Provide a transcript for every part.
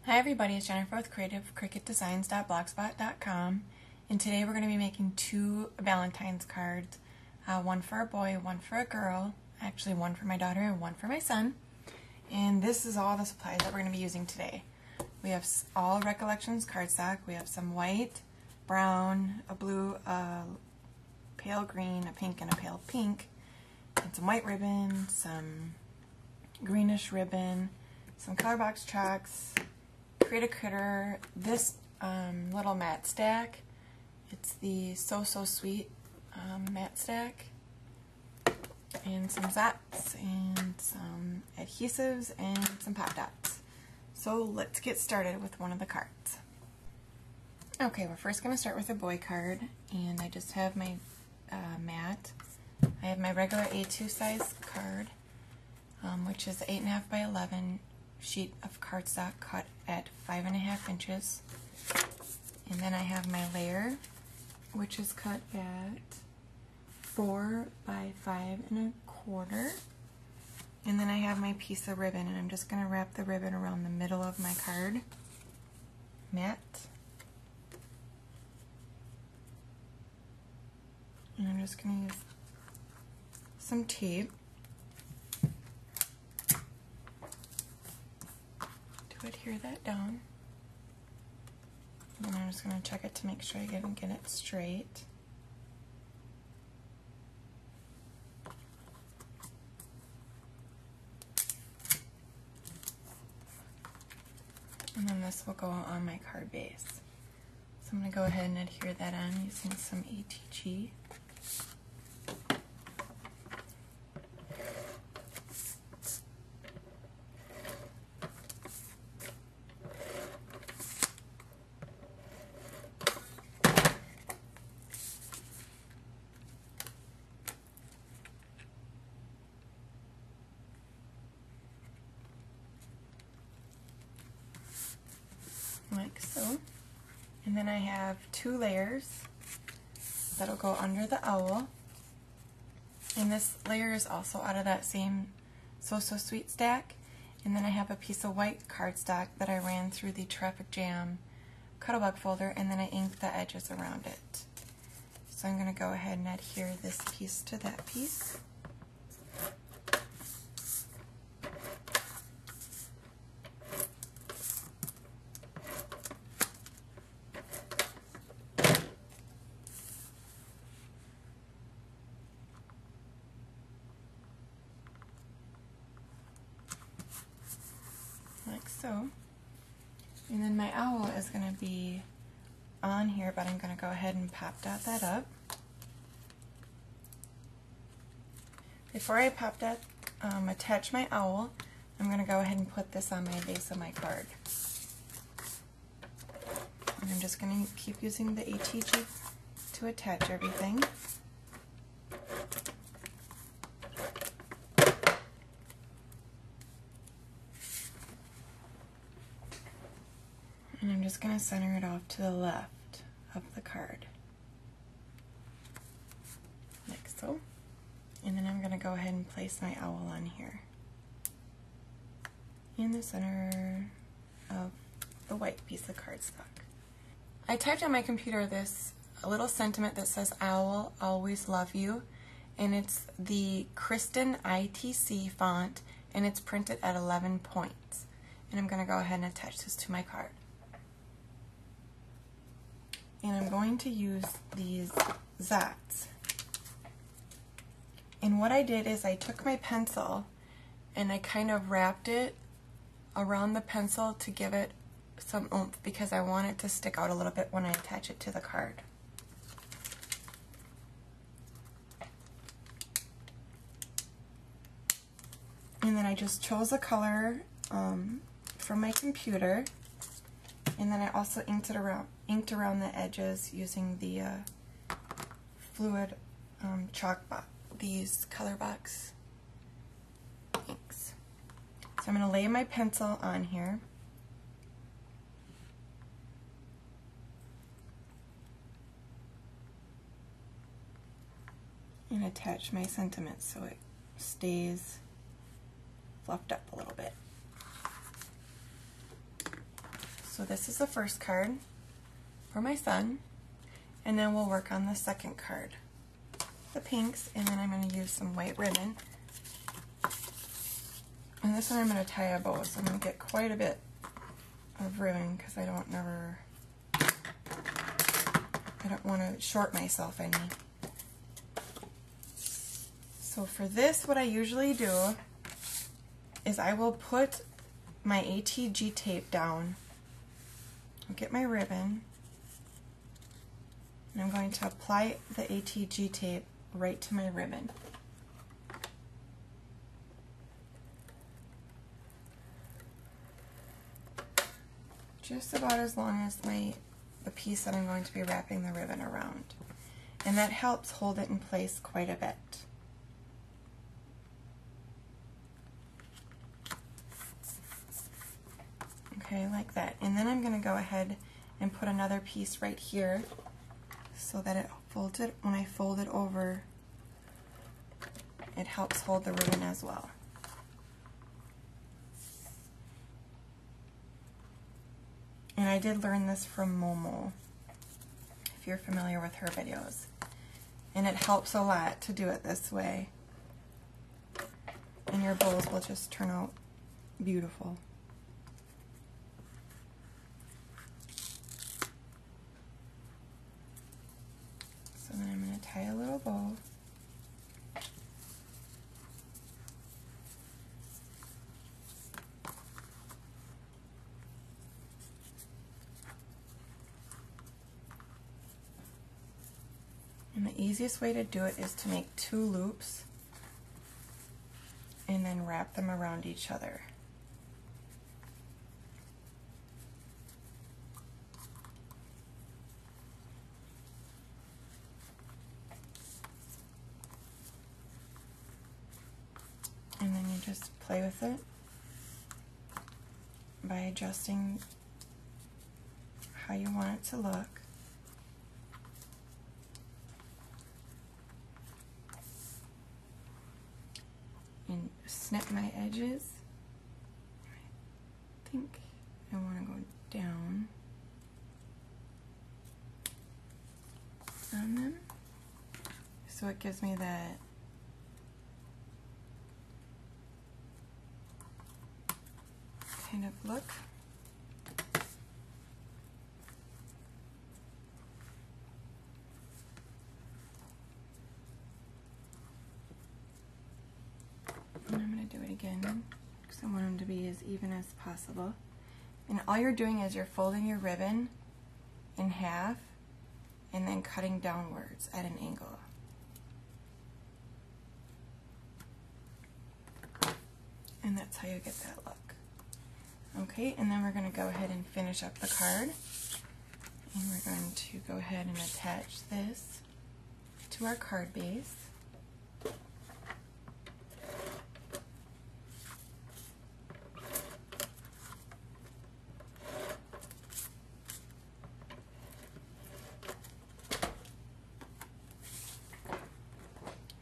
Hi everybody, it's Jennifer with CreativeCricketDesigns.blogspot.com, and today we're going to be making two Valentine's cards, one for a boy, one for a girl, actually one for my daughter and one for my son. And this is all the supplies that we're going to be using today. We have all Recollections cardstock. We have some white, brown, a blue, a pale green, a pink, and a pale pink, and some white ribbon, some greenish ribbon, some color box chalks, Create a Critter, this little mat stack. It's the So Sweet mat stack, and some Zots, and some adhesives, and some pop dots. So let's get started with one of the cards. Okay, we're first going to start with a boy card, and I just have my mat. I have my regular A2 size card, which is 8.5 by 11 sheet of cardstock cut at 5.5 inches. And then I have my layer, which is cut at 4 by 5.25. And then I have my piece of ribbon, and I'm just going to wrap the ribbon around the middle of my card mat. And I'm just going to use some tape to adhere that down. And I'm just going to check it to make sure I get it straight. And then this will go on my card base. So I'm going to go ahead and adhere that on using some ATG. Like so. And then I have two layers that'll go under the owl. And this layer is also out of that same So Sweet stack. And then I have a piece of white cardstock that I ran through the Traffic Jam Cuttlebug folder, and then I inked the edges around it. So I'm going to go ahead and adhere this piece to that piece. Like so. And then my owl is going to be on here, but I'm going to go ahead and pop dot that up. Before I pop dot attach my owl, I'm going to go ahead and put this on my base of my card. And I'm just going to keep using the ATG to attach everything. And I'm just going to center it off to the left of the card, like so. And then I'm going to go ahead and place my owl on here, in the center of the white piece of cardstock. I typed on my computer this little sentiment that says, "I will always love you," and it's the Kristen ITC font, and it's printed at 11 points. And I'm going to go ahead and attach this to my card. And I'm going to use these Zots. And what I did is I took my pencil and I kind of wrapped it around the pencil to give it some oomph, because I want it to stick out a little bit when I attach it to the card. And then I just chose a color from my computer, and then I also inked around the edges using the fluid chalk box, these color box inks. So I'm going to lay my pencil on here. And attach my sentiment so it stays fluffed up a little bit. So this is the first card for my son, and then we'll work on the second card, the pinks, and then I'm going to use some white ribbon. And this one I'm going to tie a bow, so I'm going to get quite a bit of ribbon because I don't want to short myself any. So for this, what I usually do is I will put my ATG tape down. I'll get my ribbon, and I'm going to apply the ATG tape right to my ribbon. Just about as long as the piece that I'm going to be wrapping the ribbon around. And that helps hold it in place quite a bit. Okay, like that. And then I'm going to go ahead and put another piece right here so that it folds it, when I fold it over, it helps hold the ribbon as well. And I did learn this from Momo, if you're familiar with her videos. And it helps a lot to do it this way. And your bows will just turn out beautiful. So then I'm going to tie a little bow. And the easiest way to do it is to make 2 loops and then wrap them around each other. And then you just play with it by adjusting how you want it to look. And snip my edges. I think I want to go down on them, so it gives me that kind of look. And I'm going to do it again because I want them to be as even as possible. And all you're doing is you're folding your ribbon in half and then cutting downwards at an angle. And that's how you get that look. Okay, and then we're going to go ahead and finish up the card. And we're going to go ahead and attach this to our card base.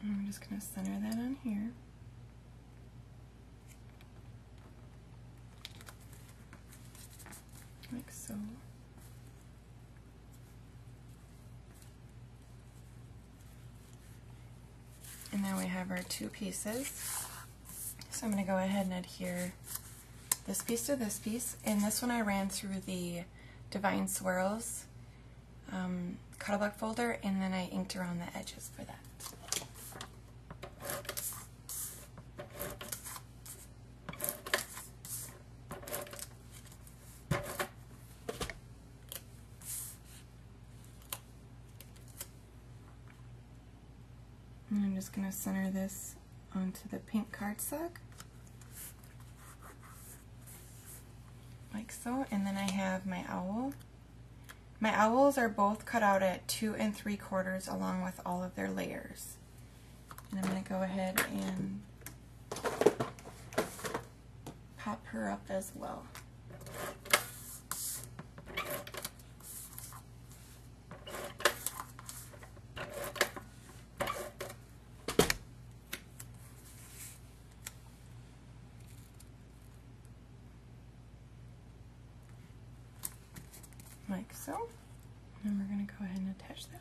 And I'm just going to center that on here. Like so. And now we have our 2 pieces. So I'm going to go ahead and adhere this piece to this piece. And this one I ran through the Divine Swirls Cut-A-Block folder, and then I inked around the edges for that. And I'm just going to center this onto the pink cardstock, like so, and then I have my owl. My owls are both cut out at 2 3/4 along with all of their layers. And I'm going to go ahead and pop her up as well. so. And we're going to go ahead and attach that.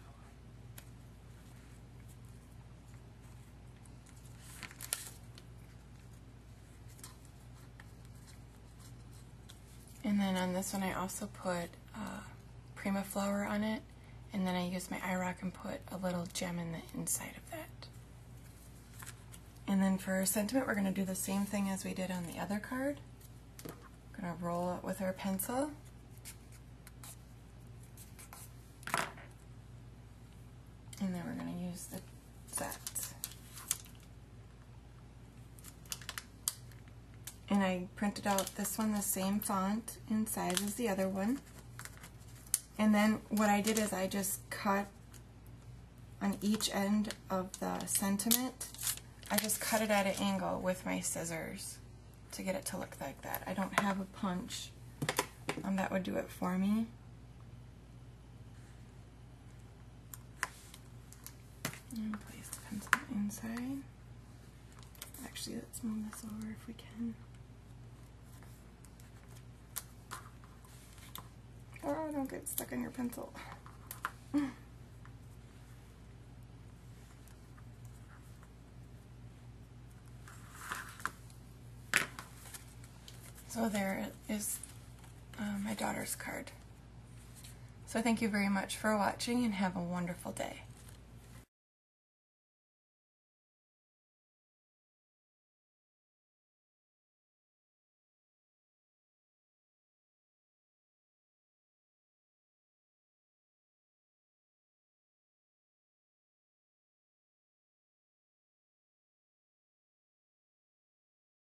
And then on this one I also put Prima flower on it, and then I used my eye rock and put a little gem in the inside of that. And then for sentiment we're going to do the same thing as we did on the other card. We're going to roll it with our pencil. And then we're going to use the set. And I printed out this one the same font and size as the other one. And then what I did is I just cut on each end of the sentiment. I just cut it at an angle with my scissors to get it to look like that. I don't have a punch that would do it for me. And place the pencil inside. Actually, let's move this over if we can. Oh, don't get stuck on your pencil. So there is my daughter's card. So thank you very much for watching and have a wonderful day.